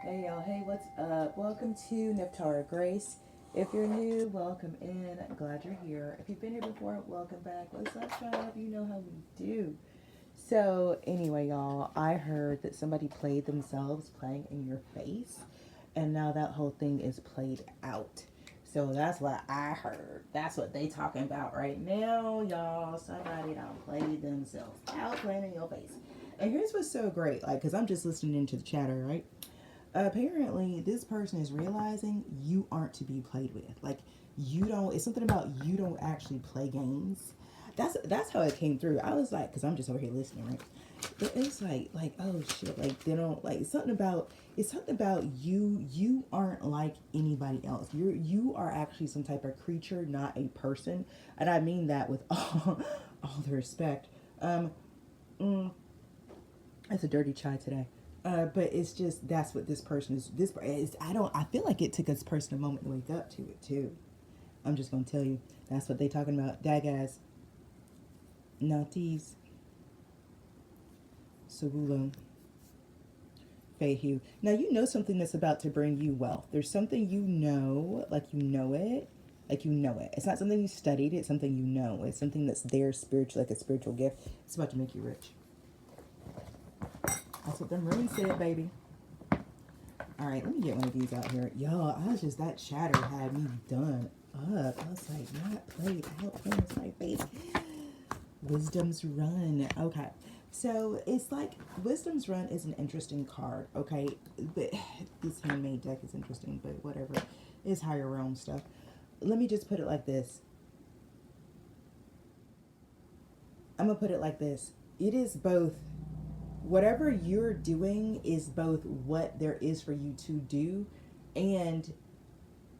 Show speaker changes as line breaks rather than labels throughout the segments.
Hey y'all, hey, what's up? Welcome to Nephtara Grace. If you're new, welcome in. Glad you're here. If you've been here before, welcome back. What's up, tribe? You know how we do. So, anyway, y'all, I heard that somebody played themselves playing in your face, and now that whole thing is played out. So that's what I heard. That's what they talking about right now, y'all. Somebody done played themselves out playing in your face. And here's what's so great, like, because I'm just listening into the chatter, right? Apparently this person is realizing you aren't to be played with. Like, you don't, it's something about you don't actually play games. That's how it came through. I was like, because I'm just over here listening, right? It's like oh shit, like they don't, like it's something about you aren't like anybody else. You are actually some type of creature, not a person. And I mean that with all the respect. um mm, it's a dirty chai today. But it's just that's what this person is. This is I don't. I feel like it took this person a moment to wake up to it too. I'm just gonna tell you. That's what they talking about. Dagaz, Natis, Sabulo, Fehu. Now you know something that's about to bring you wealth. There's something you know, like you know it, like you know it. It's not something you studied. It's something you know. It's something that's there spiritual, like a spiritual gift. It's about to make you rich. That's what them runes said, baby. All right, let me get one of these out here. Y'all, I was just, that chatter had me done up. I was like, not played out, playing with my face. Wisdom's Run. Okay. So it's like, Wisdom's Run is an interesting card, okay? But this handmade deck is interesting, but whatever. It's higher realm stuff. Let me just put it like this. I'm going to put it like this. It is both, whatever you're doing is both what there is for you to do, and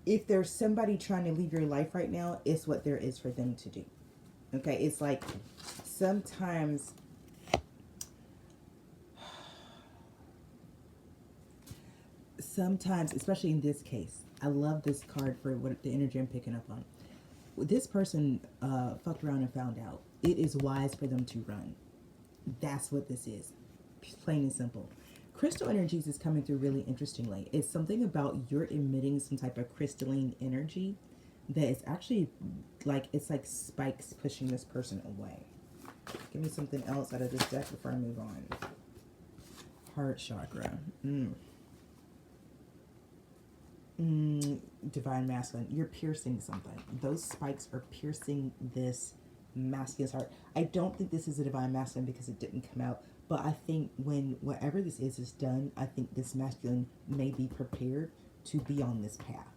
if there's somebody trying to leave your life right now, it's what there is for them to do. Okay, it's like sometimes, especially in this case, I love this card for what the energy I'm picking up on. This person fucked around and found out. It is wise for them to run. That's what this is. Plain and simple. Crystal energies is coming through really interestingly. It's something about you're emitting some type of crystalline energy that is actually like, it's like spikes pushing this person away. Give me something else out of this deck before I move on. Heart chakra. Divine masculine. You're piercing something. Those spikes are piercing this masculine's heart. I don't think this is a divine masculine because it didn't come out. But I think when whatever this is done, I think this masculine may be prepared to be on this path.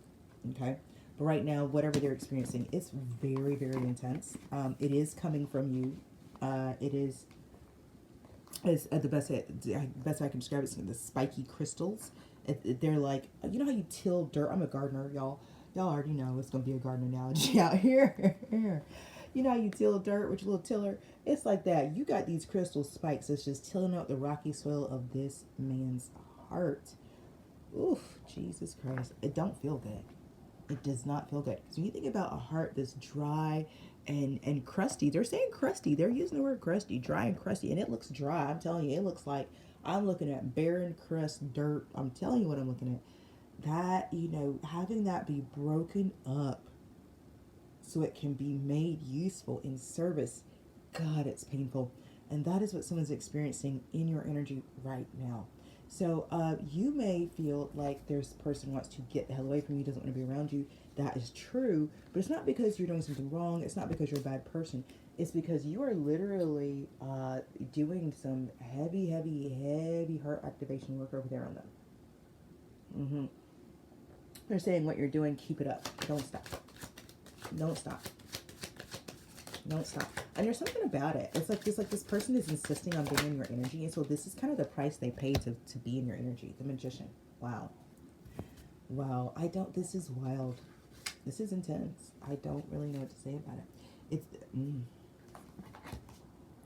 Okay? But right now, whatever they're experiencing, it's very, very intense. It is coming from you. It is the best I can describe it. It's the spiky crystals. They're like, you know how you till dirt. I'm a gardener, y'all. Y'all already know it's gonna be a gardener analogy out here. You know how you till dirt with your little tiller? It's like that. You got these crystal spikes that's just tilling up the rocky soil of this man's heart. Oof, Jesus Christ. It don't feel good. It does not feel good. So when you think about a heart that's dry and crusty, they're saying crusty. They're using the word crusty, dry and crusty, and it looks dry. I'm telling you, it looks like I'm looking at barren crust dirt. I'm telling you what I'm looking at. That, having that be broken up so it can be made useful in service. God, it's painful. And that is what someone's experiencing in your energy right now. So you may feel like this person wants to get the hell away from you, doesn't want to be around you. That is true. But it's not because you're doing something wrong. It's not because you're a bad person. It's because you are literally doing some heavy, heavy, heavy heart activation work over there on them. They're saying what you're doing, keep it up. Don't stop. Don't stop. Don't stop. And there's something about it. It's like this person is insisting on being in your energy. And so this is kind of the price they pay to be in your energy. The magician. Wow. Wow. This is wild. This is intense. I don't really know what to say about it. It's, I'm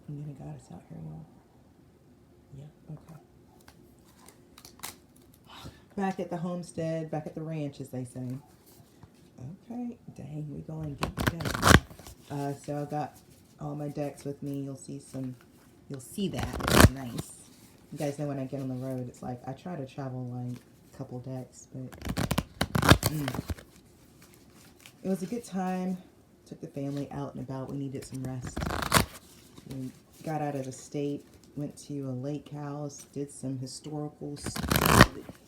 gonna goddess out here, y'all. Yeah, okay. Back at the homestead, back at the ranch, as they say. Okay, dang, we going deep today. So I got all my decks with me. You'll see that. It's nice. You guys know when I get on the road, it's like I try to travel like couple decks, but it was a good time. Took the family out and about. We needed some rest. We got out of the state, went to a lake house, did some historical.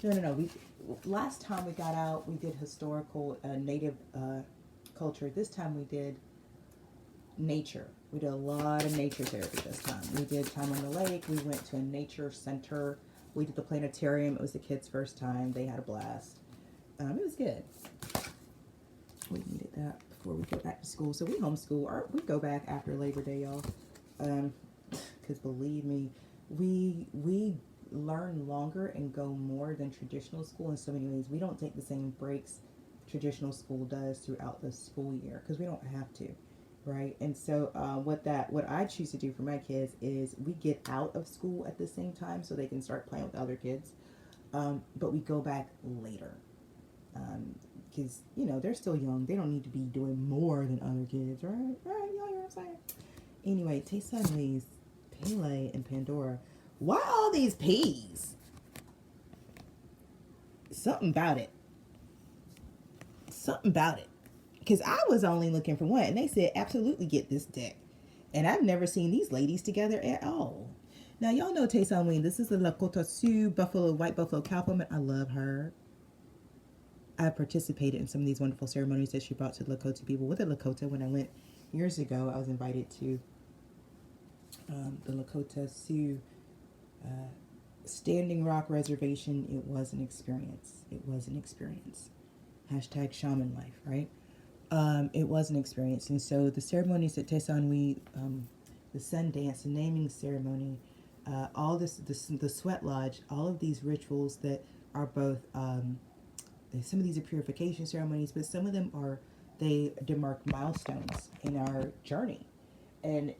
No. Last time we got out, we did historical native culture. This time we did nature. We did a lot of nature therapy this time. We did time on the lake. We went to a nature center. We did the planetarium. It was the kids' first time. They had a blast. It was good. We needed that before we go back to school. So we homeschool, or we go back after Labor Day, y'all. Because believe me, we learn longer and go more than traditional school in so many ways. We don't take the same breaks traditional school does throughout the school year because we don't have to, right? And so what I choose to do for my kids is we get out of school at the same time so they can start playing with other kids, but we go back later because they're still young. They don't need to be doing more than other kids, right? Y'all hear what I'm saying? Anyway, Tayson Lee's Pele and Pandora. Why all these P's? Something about it. Because I was only looking for one, and they said, absolutely get this deck. And I've never seen these ladies together at all. Now, y'all know Tayson Lee. This is the Lakota Sioux White Buffalo Cowwoman. I love her. I participated in some of these wonderful ceremonies that she brought to the Lakota people. With the Lakota, when I went years ago, I was invited to the Lakota Sioux Standing Rock Reservation. It was an experience. Hashtag shaman life, right? It was an experience. And so the ceremonies at Tayson, the sun dance, the naming ceremony, all this, the sweat lodge, all of these rituals that are both, some of these are purification ceremonies, but some of them they demark milestones in our journey. And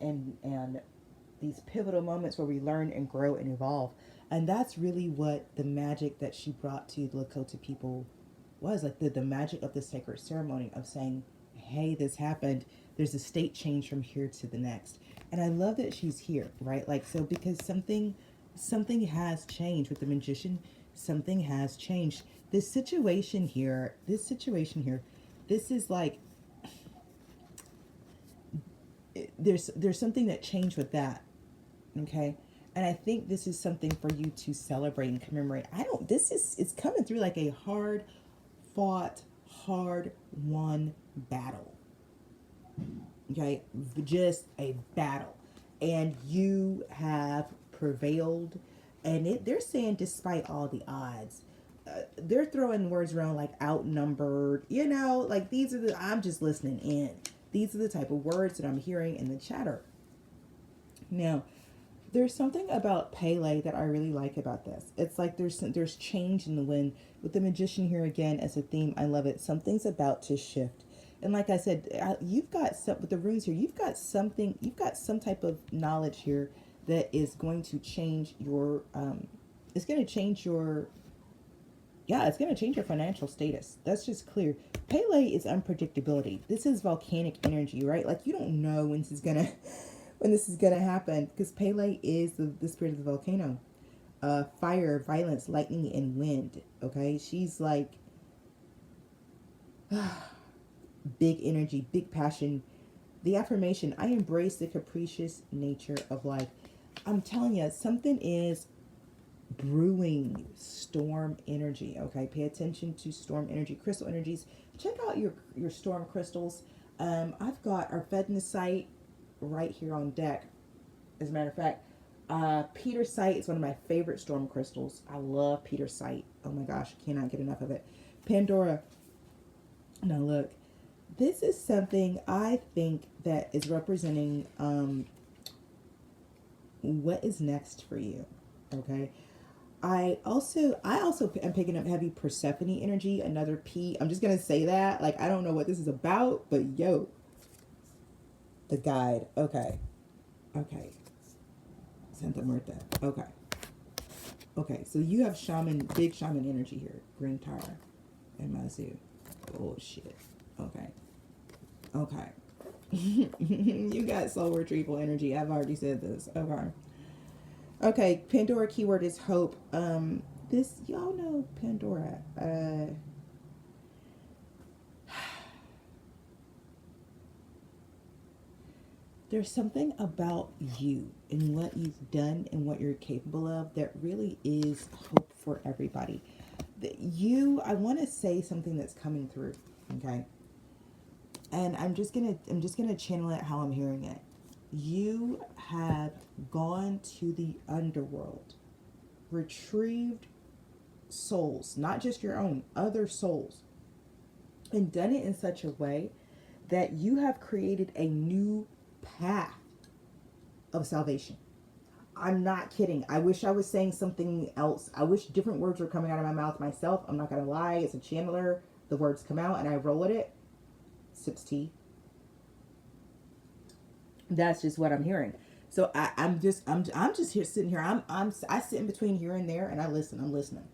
these pivotal moments where we learn and grow and evolve. And that's really what the magic that she brought to the Lakota people was, like the magic of the sacred ceremony of saying, hey, this happened. There's a state change from here to the next. And I love that she's here, right? Like, so because something has changed with the magician, something has changed. This situation here, this is like, there's something that changed with that. Okay. And I think this is something for you to celebrate and commemorate. It's coming through like a hard fought, hard won battle. Okay. Just a battle. And you have prevailed. And they're saying despite all the odds, they're throwing words around like outnumbered, like I'm just listening in. These are the type of words that I'm hearing in the chatter. Now, there's something about Pele that I really like about this. It's like there's change in the wind. With the magician here again as a theme, I love it. Something's about to shift. And like I said, you've got with the runes here, you've got some type of knowledge here that is going to change it's going to change your financial status. That's just clear. Pele is unpredictability. This is volcanic energy, right? Like you don't know when this is gonna happen, because Pele is the spirit of the volcano. Fire, violence, lightning, and wind. Okay, she's like big energy, big passion. The affirmation: I embrace the capricious nature of life. I'm telling you, something is brewing. Storm energy. Okay, pay attention to storm energy, crystal energies. Check out your storm crystals. I've got our Fednasite right here on deck. As a matter of fact, Petersite is one of my favorite storm crystals. I love Petersite. Oh my gosh, cannot get enough of it. Pandora. Now look, this is something I think that is representing what is next for you. Okay. I also am picking up heavy Persephone energy, another P. I'm just going to say that. Like, I don't know what this is about, but yo. The guide. Okay. Santa Muerta. Okay. So you have big shaman energy here. Green Tara and Mazu. Oh, shit. Okay. You got soul retrieval energy. I've already said this. Okay. Pandora keyword is hope. this, y'all know Pandora. There's something about you and what you've done and what you're capable of that really is hope for everybody. I want to say something that's coming through, okay? And I'm just gonna channel it how I'm hearing it. You have gone to the underworld, retrieved souls, not just your own, other souls, and done it in such a way that you have created a new path of salvation. I'm not kidding. I wish I was saying something else. I wish different words were coming out of my mouth myself. I'm not going to lie. It's a channeler. The words come out and I roll with it. Sips tea. That's just what I'm hearing. So I'm just here sitting here. I sit in between here and there and I listen. I'm listening.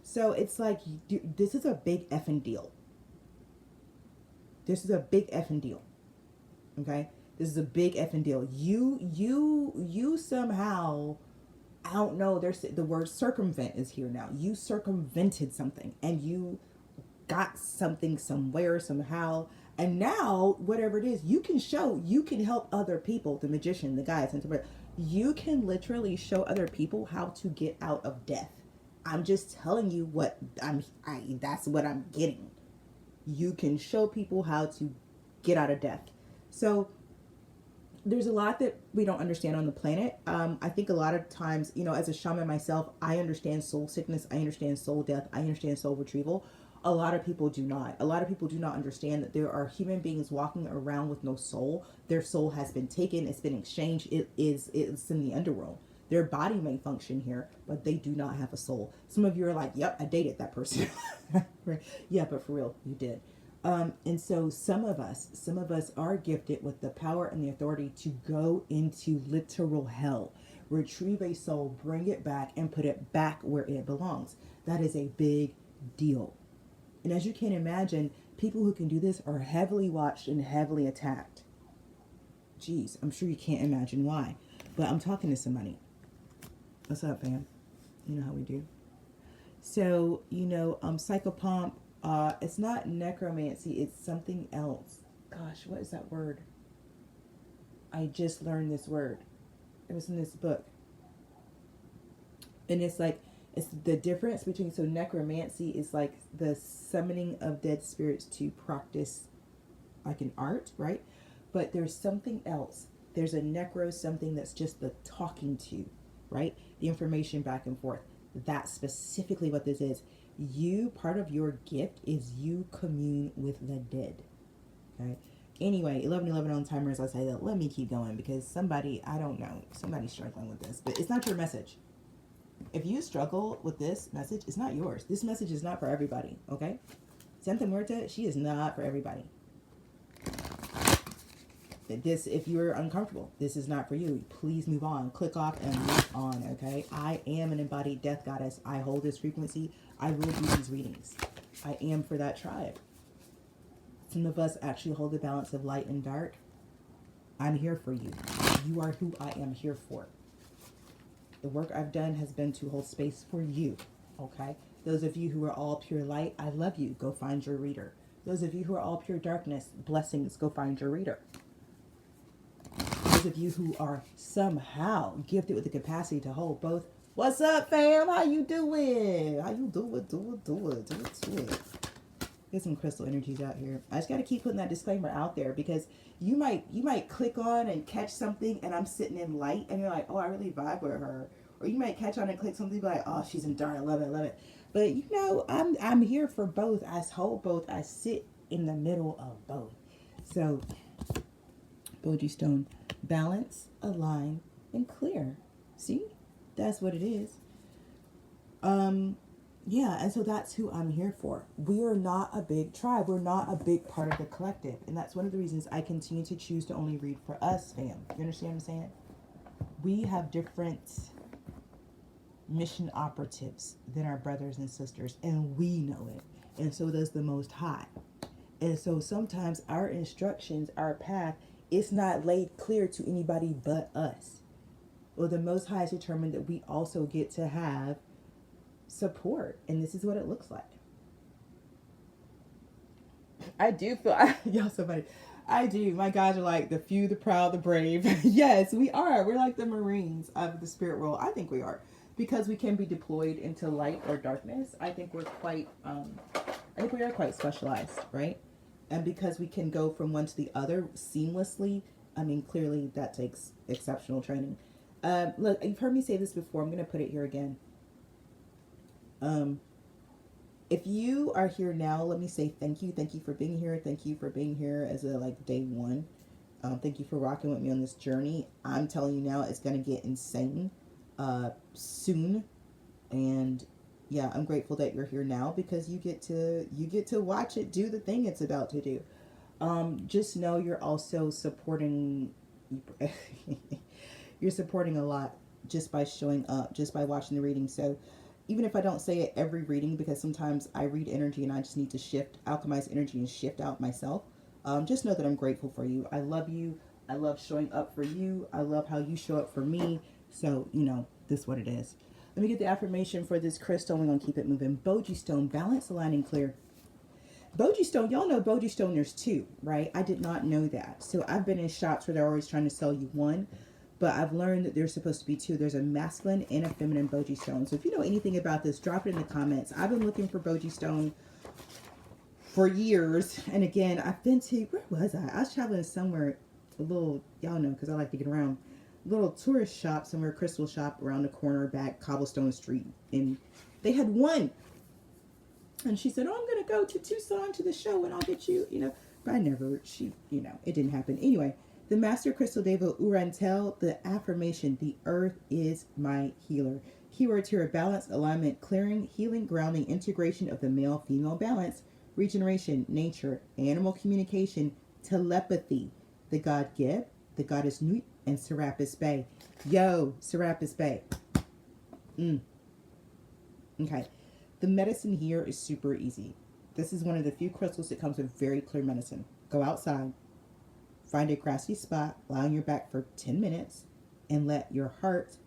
So it's like, this is a big effing deal. This is a big effing deal. Okay? This is a big effing deal. You somehow, I don't know, there's the word circumvent is here now. You circumvented something and you got something somewhere, somehow. And now, whatever it is, you can help other people, the magician, the guys, and you can literally show other people how to get out of death. I'm just telling you what that's what I'm getting. You can show people how to get out of death. So there's a lot that we don't understand on the planet. I think a lot of times, as a shaman myself, I understand soul sickness. I understand soul death. I understand soul retrieval. A lot of people do not. A lot of people do not understand that there are human beings walking around with no soul. Their soul has been taken. It's been exchanged. It's in the underworld. Their body may function here, but they do not have a soul. Some of you are like, yep, I dated that person. Right? Yeah, but for real, you did. And so some of us are gifted with the power and the authority to go into literal hell, retrieve a soul, bring it back, and put it back where it belongs. That is a big deal. And as you can imagine, people who can do this are heavily watched and heavily attacked. Jeez, I'm sure you can't imagine why. But I'm talking to somebody. What's up, fam? You know how we do. So, psychopomp, it's not necromancy, it's something else. Gosh, what is that word? I just learned this word. It was in this book. And it's like, it's the difference between, so necromancy is like the summoning of dead spirits to practice like an art, right? But there's something else. There's a necro something that's just the talking to, right? The information back and forth. That's specifically what this is. Part of your gift is you commune with the dead. Okay. Anyway, 11:11 on timers. I say that. Let me keep going because somebody's struggling with this, but it's not your message. If you struggle with this message, it's not yours. This message is not for everybody. Okay. Santa Muerta, she is not for everybody. If you're uncomfortable, this is not for you. Please move on. Click off and move on, okay? I am an embodied death goddess. I hold this frequency. I will do these readings. I am for that tribe. Some of us actually hold the balance of light and dark. I'm here for you. You are who I am here for. The work I've done has been to hold space for you, okay? Those of you who are all pure light, I love you. Go find your reader. Those of you who are all pure darkness, blessings, go find your reader. Those of you who are somehow gifted with the capacity to hold both, what's up, fam? How you doing? How you doing? Do it. Get some crystal energies out here. I just got to keep putting that disclaimer out there because you might click on and catch something and I'm sitting in light and you're like, oh, I really vibe with her. Or you might catch on and click something and be like, oh, she's in dark. I love it. But I'm here for both. I hold both. I sit in the middle of both. So, Boji Stone, balance, align, and clear. See? That's what it is. Yeah, and so that's who I'm here for. We are not a big tribe. We're not a big part of the collective. And that's one of the reasons I continue to choose to only read for us, fam. You understand what I'm saying? We have different mission operatives than our brothers and sisters, and we know it. And so does the Most High. And so sometimes our instructions, our path, it's not laid clear to anybody but us. Well, the Most High is determined that we also get to have support, and this is what it looks like. I do feel y'all so funny. I do. My guys are like the few, the proud, the brave. Yes, we are. We're like the Marines of the spirit world. I think we are, because we can be deployed into light or darkness. I think we're quite. I think we are quite specialized, right? And because we can go from one to the other seamlessly. I mean, clearly that takes exceptional training. Look, you've heard me say this before. I'm going to put it here again. If you are here now, let me say thank you. Thank you for being here. Thank you for being here as a like day one. Thank you for rocking with me on this journey. I'm telling you now, it's going to get insane soon. And yeah, I'm grateful that you're here now, because you get to watch it do the thing it's about to do. Just know you're also supporting. You're supporting a lot just by showing up, just by watching the reading. So even if I don't say it every reading, because sometimes I read energy and I just need to shift, alchemize energy and shift out myself. Just know that I'm grateful for you. I love you. I love showing up for you. I love how you show up for me. So, you know, this is what it is. Let me get the affirmation for this crystal. We're going to keep it moving. Boji stone, balance, aligning, clear. Boji stone, y'all know Boji stone, there's two, right? I did not know that. So I've been in shops where they're always trying to sell you one. But I've learned that there's supposed to be two. There's a masculine and a feminine Boji stone. So if you know anything about this, drop it in the comments. I've been looking for Boji stone for years. And again, I've been to, where was I? I was traveling somewhere, a little, y'all know, because I like to get around, little tourist shop, somewhere, crystal shop around the corner back Cobblestone Street. And they had one. And she said, oh, I'm going to go to Tucson to the show and I'll get you, you know. But I never, it didn't happen. Anyway. The Master Crystal Deva Urantel, the affirmation, the earth is my healer. Keywords here are balance, alignment, clearing, healing, grounding, integration of the male-female balance, regeneration, nature, animal communication, telepathy, the god Geb, the goddess Nut, and Serapis Bay. Yo, Serapis Bay. Okay. The medicine here is super easy. This is one of the few crystals that comes with very clear medicine. Go outside. Find a grassy spot, lie on your back for 10 minutes, and let your heart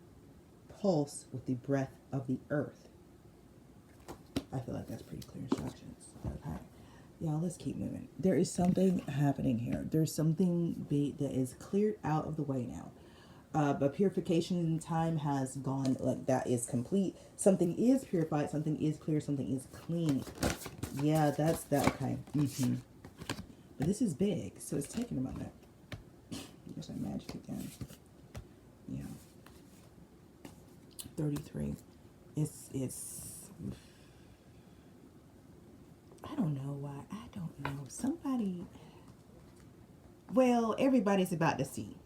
pulse with the breath of the earth. I feel like that's pretty clear instructions. Okay. Y'all, let's keep moving. There is something happening here. There's something big that is cleared out of the way now. But purification time has gone, like that is complete. Something is purified, something is clear, something is clean. Yeah, that's that. Okay. But this is big, so it's taking a moment. There's a magic again. Yeah. 33. It's I don't know why. I don't know. Somebody, well, everybody's about to see.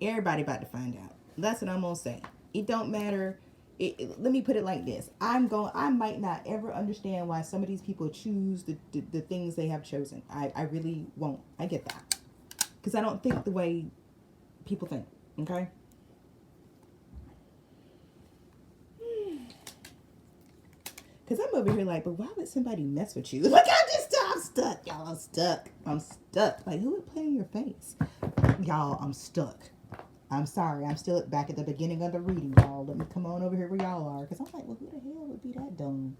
Everybody about to find out. That's what I'm gonna say. It don't matter. Let me put it like this. I might not ever understand why some of these people choose the things they have chosen. I really won't. I get that. Because I don't think the way people think. Okay? Because I'm over here like, but why would somebody mess with you? Like, I'm stuck. Y'all, I'm stuck. Like, who would play in your face? Y'all, I'm stuck. I'm sorry. I'm still back at the beginning of the reading, y'all. Let me come on over here where y'all are. Because I'm like, well, who the hell would be that dumb?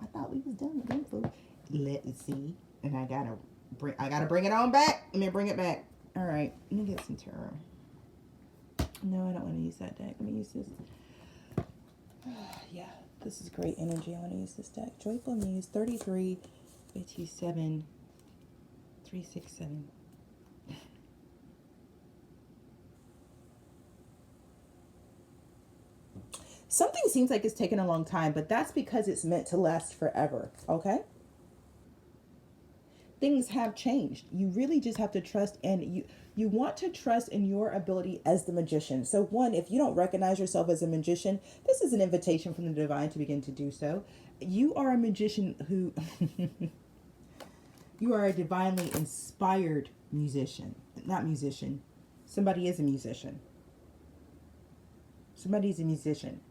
I thought we was done with info. Let's see. And I gotta bring it on back. Let me bring it back. All right. Let me get some tarot. No, I don't want to use that deck. Let me use this. Yeah. This is great energy. I want to use this deck. Joyful Muse 33, 57, 367. Something seems like it's taken a long time, but that's because it's meant to last forever, okay? Things have changed. You really just have to trust, and you want to trust in your ability as the magician. So one, if you don't recognize yourself as a magician, this is an invitation from the divine to begin to do so. You are a magician who, you are a divinely inspired musician. Not musician. Somebody is a musician. Somebody's a musician.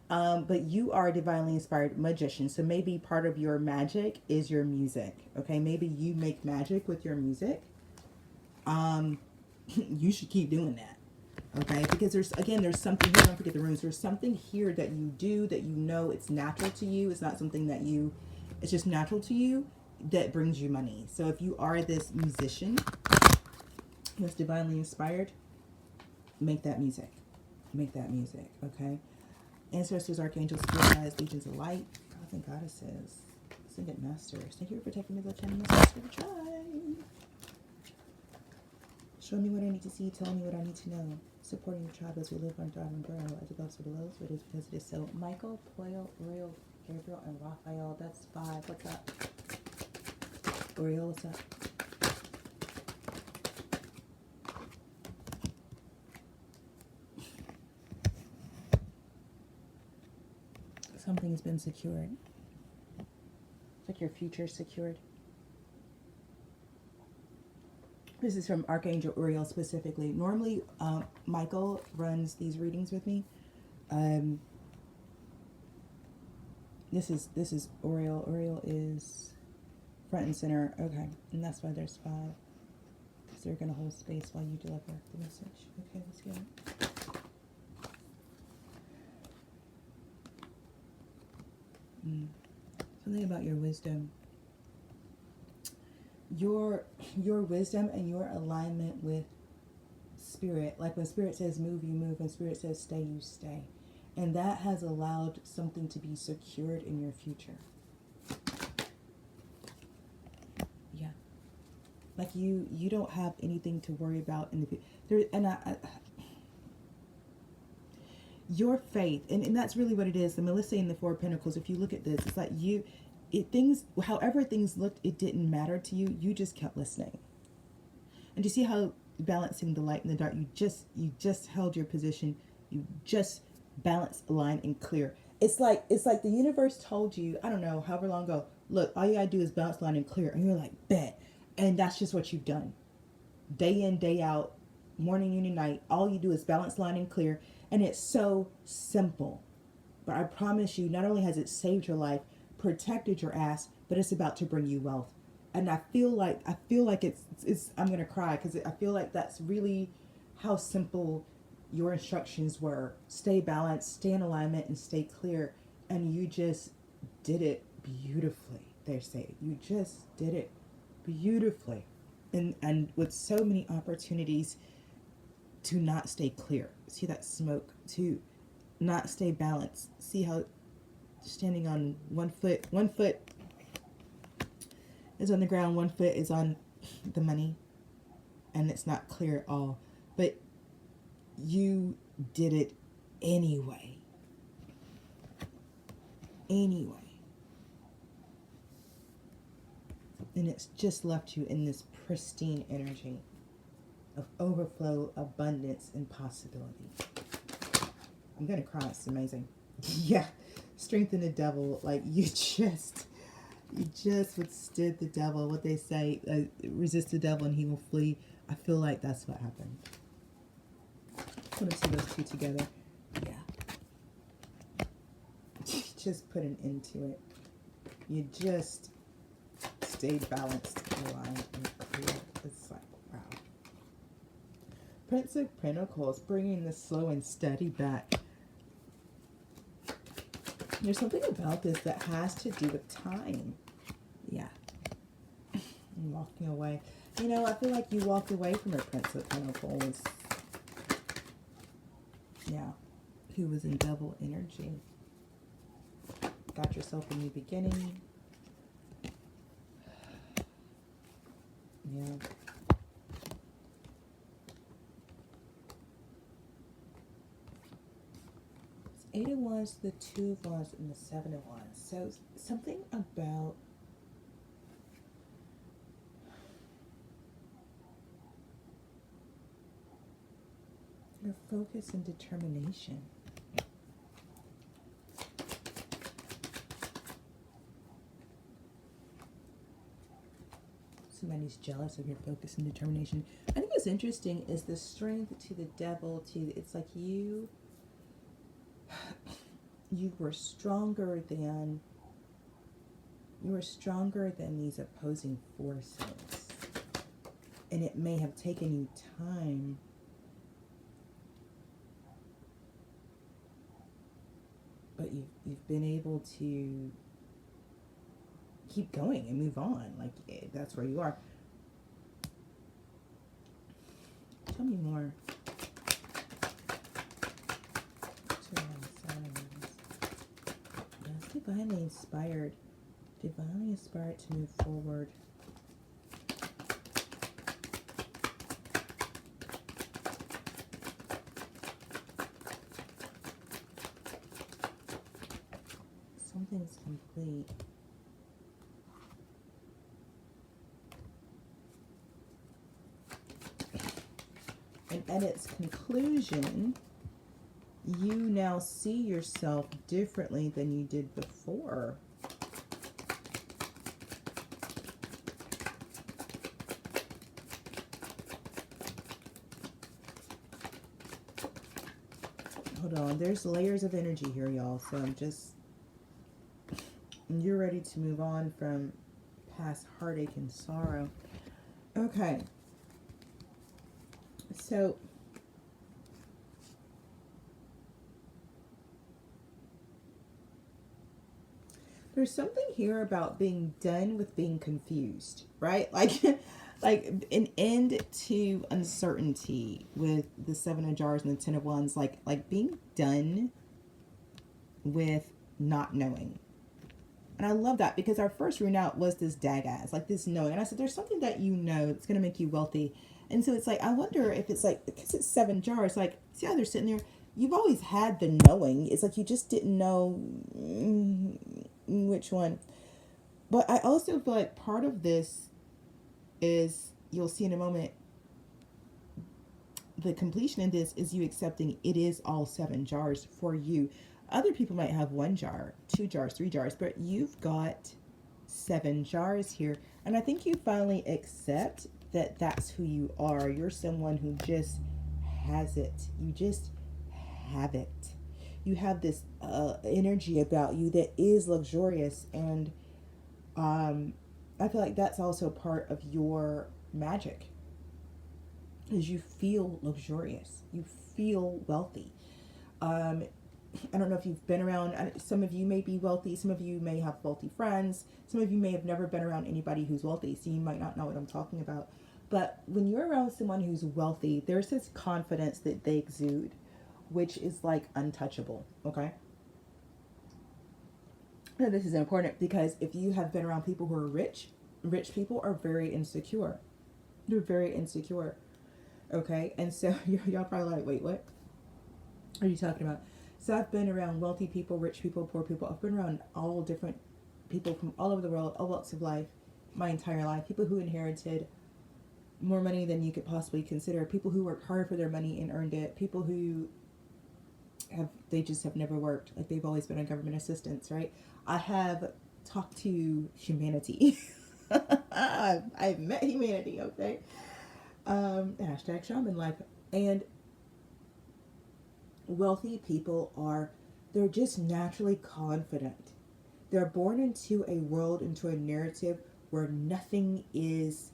But you are a divinely inspired magician. So maybe part of your magic is your music. Okay, maybe you make magic with your music. You should keep doing that. Okay, because there's something here. Don't forget the runes. There's something here that you do that you know it's natural to you. It's not something that it's just natural to you that brings you money. So if you are this musician who's divinely inspired, make that music. Make that music, okay? Ancestors, archangels, spirit guides, legions of light, gods and goddesses, ascended masters. Thank you for protecting me, the channel masters for the tribe. Show me what I need to see, tell me what I need to know. Supporting the tribe as we live on, thrive, and grow. As above, so below, so it is because it is so. Michael, Poyle, Royal, Gabriel, and Raphael. That's 5. What's up? Oriel, what's up? Something's been secured. It's like your future secured. This is from Archangel Uriel specifically. Normally, Michael runs these readings with me. This is Uriel. Uriel is front and center. Okay, and that's why there's 5. Because they're going to hold space while you deliver the message. Okay, let's go. Something about your wisdom. Your wisdom and your alignment with spirit. Like when spirit says move, you move. When spirit says stay, you stay. And that has allowed something to be secured in your future. Yeah. Like you don't have anything to worry about in the future. Your faith, and that's really what it is. The Melissa and the 4 of Pentacles, if you look at this, it's like however things looked, it didn't matter to you. You just kept listening. And you see how balancing the light and the dark, you just held your position. You just balanced, aligned, and clear. It's like the universe told you, I don't know, however long ago, look, all you gotta do is balance, line, and clear. And you're like, bet. And that's just what you've done. Day in, day out, morning, noon, and night. All you do is balance, line, and clear. And it's so simple. But I promise you, not only has it saved your life, protected your ass, but it's about to bring you wealth. And I feel like it's I'm gonna cry because I feel like that's really how simple your instructions were. Stay balanced, stay in alignment, and stay clear. And you just did it beautifully. They say you just did it beautifully, and with so many opportunities to not stay clear. See that smoke? To not stay balanced. See how standing on one foot is on the ground, one foot is on the money, and it's not clear at all. But you did it anyway. And it's just left you in this pristine energy of overflow, abundance, and possibility. I'm gonna cry. It's amazing. Yeah, strengthen the devil. Like you just withstood the devil. What they say, resist the devil and he will flee. I feel like that's what happened. I want to see those two together. Yeah. Just put an end to it. You just stayed balanced, aligned, and clear. It's like, wow. Prince of Pentacles, bringing the slow and steady back. There's something about this that has to do with time. Yeah. I'm walking away. You know, I feel like you walked away from the Prince of Pentacles. Yeah. Who was in double energy. Got yourself a new beginning. Yeah. It's 8 of Wands, the 2 of Wands, and the 7 of Wands. So something about your focus and determination. Somebody's jealous of your focus and determination. I think what's interesting is the strength to the devil. It's like you were stronger than these opposing forces, and it may have taken you time but you've been able to keep going and move on. Like, that's where you are. Tell me more. Yes, divinely inspired. Divinely inspired to move forward. Something's complete. And at its conclusion, you now see yourself differently than you did before. Hold on, there's layers of energy here, y'all. So you're ready to move on from past heartache and sorrow. Okay. So there's something here about being done with being confused, right? Like like an end to uncertainty with the Seven of Jars and the Ten of Wands, like being done with not knowing. And I love that because our first rune out was this Dagaz, like this knowing. And I said, there's something that you know that's going to make you wealthy. And so it's like, I wonder if it's like, because it's 7 jars, like, see how they're sitting there? You've always had the knowing. It's like you just didn't know which one. But I also feel like part of this is, you'll see in a moment, the completion in this is you accepting it is all 7 jars for you. Other people might have 1 jar, 2 jars, 3 jars, but you've got 7 jars here. And I think you finally accept that that's who you are. You're someone who just has it. You just have it. You have this energy about you that is luxurious. And I feel like that's also part of your magic. Is you feel luxurious. You feel wealthy. I don't know if you've been around, some of you may be wealthy, some of you may have wealthy friends, some of you may have never been around anybody who's wealthy, so you might not know what I'm talking about. But when you're around someone who's wealthy, there's this confidence that they exude, which is like untouchable, okay? Now, this is important because if you have been around people who are rich, rich people are very insecure. They're very insecure, okay? And so y'all probably like, wait, what are you talking about? So I've been around wealthy people, rich people, poor people. I've been around all different people from all over the world, all walks of life, my entire life. People who inherited more money than you could possibly consider. People who worked hard for their money and earned it. People who they just have never worked. Like, they've always been on government assistance, right? I have talked to humanity. I've met humanity, okay? Hashtag shaman life. And wealthy people they're just naturally confident. They're born into a world, into a narrative where nothing is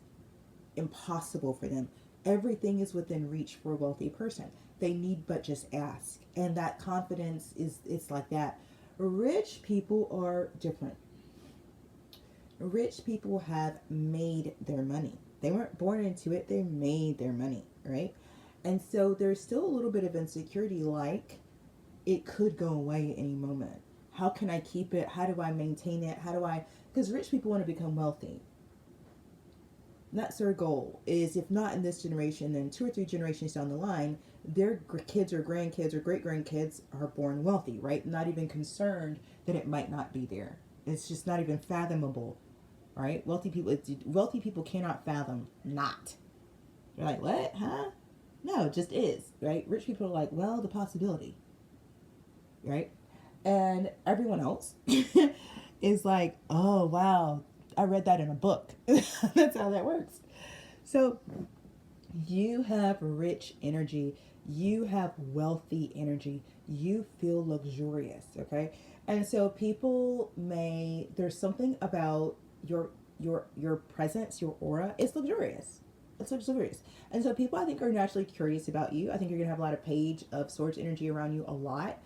impossible for them. Everything is within reach for a wealthy person. They need but just ask. And that confidence it's like that. Rich people are different. Rich people have made their money. They weren't born into it, they made their money, right? And so there's still a little bit of insecurity, like it could go away at any moment. How can I keep it? How do I maintain it? Because rich people want to become wealthy. That's their goal, is if not in this generation, then 2 or 3 generations down the line, their kids or grandkids or great-grandkids are born wealthy, right? Not even concerned that it might not be there. It's just not even fathomable, right? Wealthy people cannot fathom not. They're like, what? Huh? No, it just is, right? Rich people are like, well, the possibility, right? And everyone else is like, oh, wow, I read that in a book. That's how that works. So you have rich energy. You have wealthy energy. You feel luxurious, okay? And so there's something about your presence, your aura is luxurious. It's luxurious. And so people, I think, are naturally curious about you. I think you're going to have a lot of Page of Swords energy around you a lot.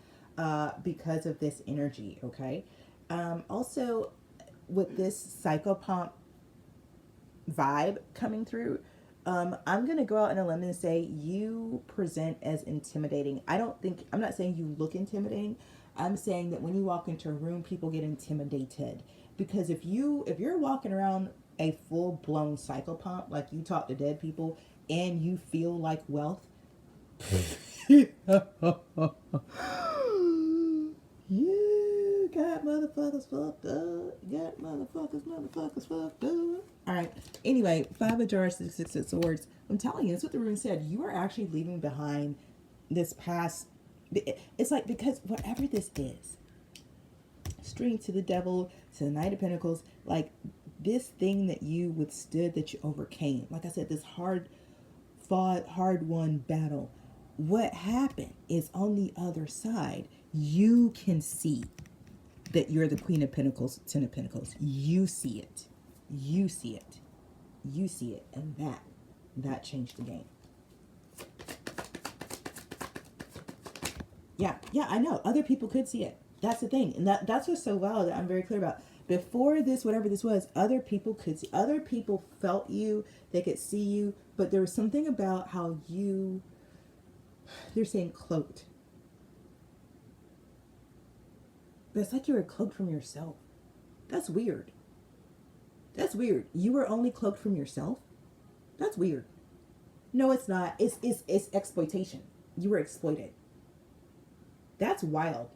because of this energy. Okay. Also, with this psychopomp vibe coming through, I'm gonna go out on a limb and say you present as intimidating. I'm not saying you look intimidating. I'm saying that when you walk into a room, people get intimidated because if you're walking around a full blown psychopomp, like you talk to dead people and you feel like wealth, you got motherfuckers fucked up. You got motherfuckers fucked up. All right. Anyway, 5 of Jars, 6 of Swords. I'm telling you, that's what the rune said. You are actually leaving behind this past. It's like, because whatever this is, string to the devil, to the Knight of Pentacles, like this thing that you withstood, that you overcame. Like I said, this hard fought, hard won battle. What happened is on the other side, you can see that you're the Queen of Pentacles, 10 of Pentacles. You see it. You see it. You see it. And that changed the game. Yeah, I know. Other people could see it. That's the thing. And that's what's so wild that I'm very clear about. Before this, whatever this was, other people could see. Other people felt you. They could see you. But there was something about how they're saying cloaked. But it's like you were cloaked from yourself. That's weird. That's weird. You were only cloaked from yourself? That's weird. No, it's not. It's exploitation. You were exploited. That's wild.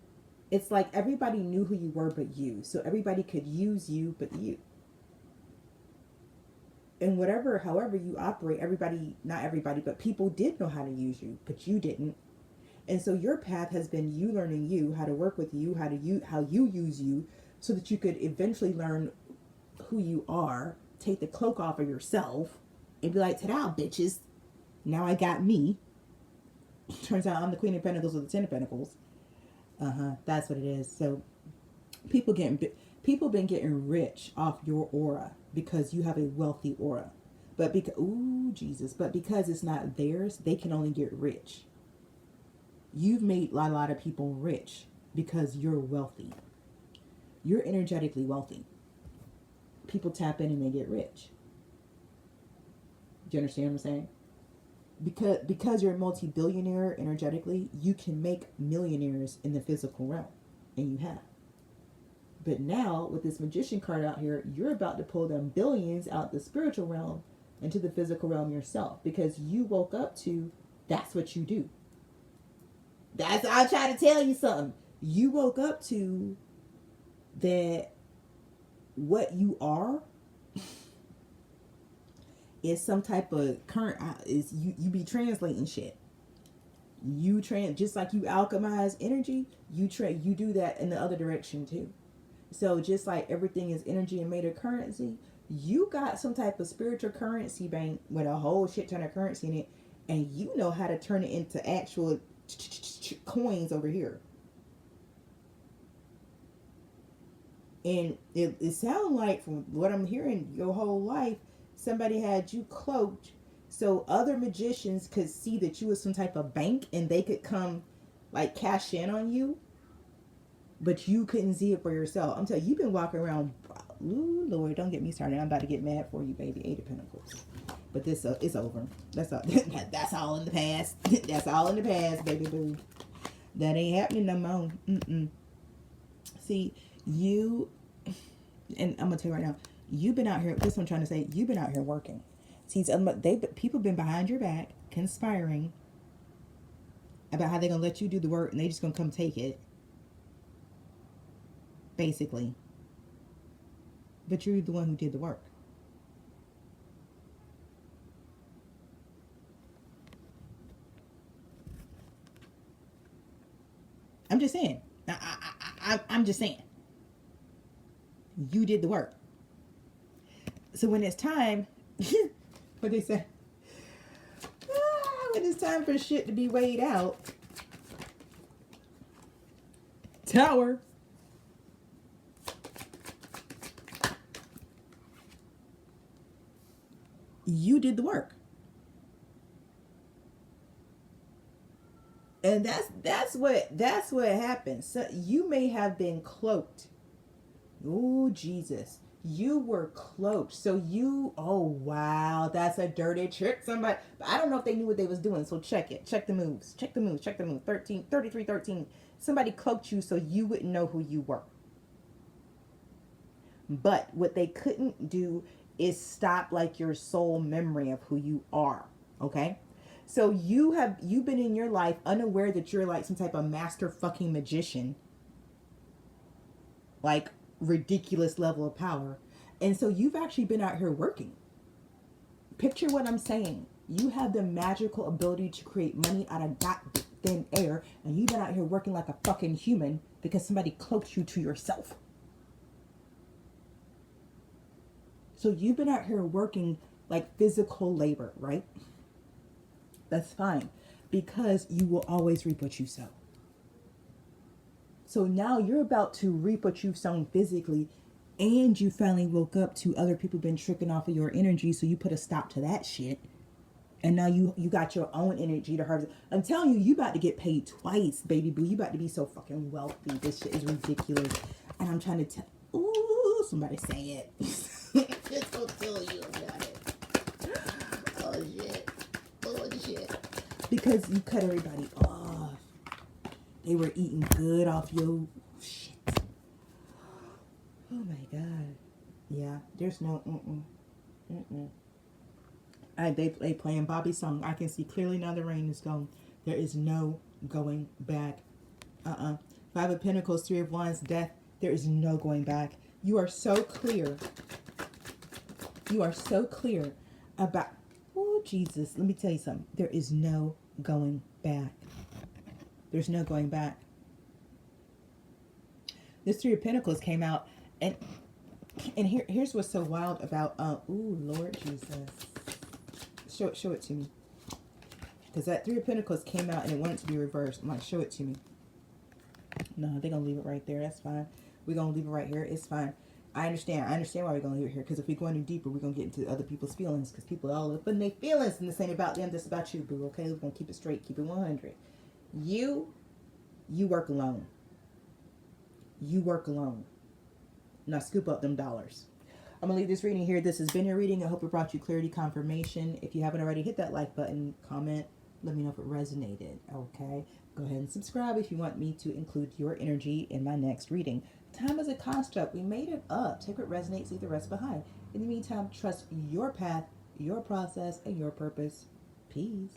It's like everybody knew who you were but you. So everybody could use you but you. And however you operate, not everybody, but people did know how to use you, but you didn't. And so your path has been you learning you, how to work with you, how you use you, so that you could eventually learn who you are, take the cloak off of yourself, and be like, ta-da, bitches. Now I got me. Turns out I'm the Queen of Pentacles with the 10 of Pentacles. That's what it is. So people been getting rich off your aura because you have a wealthy aura. But because it's not theirs, they can only get rich. You've made a lot of people rich because you're wealthy. You're energetically wealthy. People tap in and they get rich. Do you understand what I'm saying? Because you're a multi-billionaire energetically, you can make millionaires in the physical realm. And you have. But now, with this Magician card out here, you're about to pull them billions out the spiritual realm into the physical realm yourself. Because you woke up to, that's what you do. I'm trying to tell you something. You woke up to that what you are is some type of current. Is you be translating shit. Just like you alchemize energy, you do that in the other direction too. So just like everything is energy and made of currency, you got some type of spiritual currency bank with a whole shit ton of currency in it, and you know how to turn it into actual coins over here. And it sounds like, from what I'm hearing, your whole life somebody had you cloaked so other magicians could see that you was some type of bank and they could come like cash in on you, but you couldn't see it for yourself. I'm telling you, you've been walking around. Ooh, Lord, don't get me started. I'm about to get mad for you, baby. 8 of Pentacles. But this it's over. That's all. That's all in the past. That's all in the past, baby boo. That ain't happening no more. See, and I'm gonna tell you right now, you've been out here. This is what I'm trying to say. You've been out here working. See, people been behind your back conspiring about how they're gonna let you do the work, and they just gonna come take it, basically. But you're the one who did the work. I'm just saying. I'm just saying. You did the work. So when it's time, what they say? When it's time for shit to be weighed out, Tower. You did the work. And that's what happens. So you may have been cloaked. Oh Jesus. You were cloaked. So you, oh wow, that's a dirty trick. Somebody, but I don't know if they knew what they was doing. So check it. Check the moves. Check the moves. Check the move. 13, 33, 13. Somebody cloaked you so you wouldn't know who you were. But what they couldn't do is stop like your soul memory of who you are. Okay? So you've been in your life unaware that you're like some type of master fucking magician. Like ridiculous level of power. And so you've actually been out here working. Picture what I'm saying. You have the magical ability to create money out of that thin air, and you've been out here working like a fucking human because somebody cloaked you to yourself. So you've been out here working like physical labor, right? That's fine, because you will always reap what you sow. So now you're about to reap what you've sown physically, and you finally woke up to other people been tricking off of your energy, so you put a stop to that shit. And now you got your own energy to harvest. I'm telling you, you about to get paid twice, baby boo. You about to be so fucking wealthy. This shit is ridiculous. And I'm trying to tell. Ooh, somebody say it. Just gonna tell you about it. Oh shit. Oh shit. Because you cut everybody off. They were eating good off your shit. Oh my god. Yeah, there's no they playing Bobby's song. I can see clearly now the rain is gone. There is no going back. Five of Pentacles, Three of Wands, Death. There is no going back. You are so clear. You are so clear about, oh Jesus, let me tell you something. There is no going back. There's no going back. This Three of Pentacles came out, and here's what's so wild about ooh Lord Jesus. Show it to me. Because that Three of Pentacles came out and it wanted to be reversed. I'm like, show it to me. No, they're going to leave it right there. That's fine. We're going to leave it right here. It's fine. I understand why we're going to leave it here. Because if we go any deeper, we're going to get into other people's feelings. Because people are all up in their feelings. And this ain't about them. This is about you, boo. Okay? We're going to keep it straight. Keep it 100. You work alone. You work alone. Now scoop up them dollars. I'm going to leave this reading here. This has been your reading. I hope it brought you clarity, confirmation. If you haven't already, hit that like button, comment, let me know if it resonated, okay? Go ahead and subscribe if you want me to include your energy in my next reading. Time is a construct. We made it up. Take what resonates, leave the rest behind. In the meantime, trust your path, your process, and your purpose. Peace.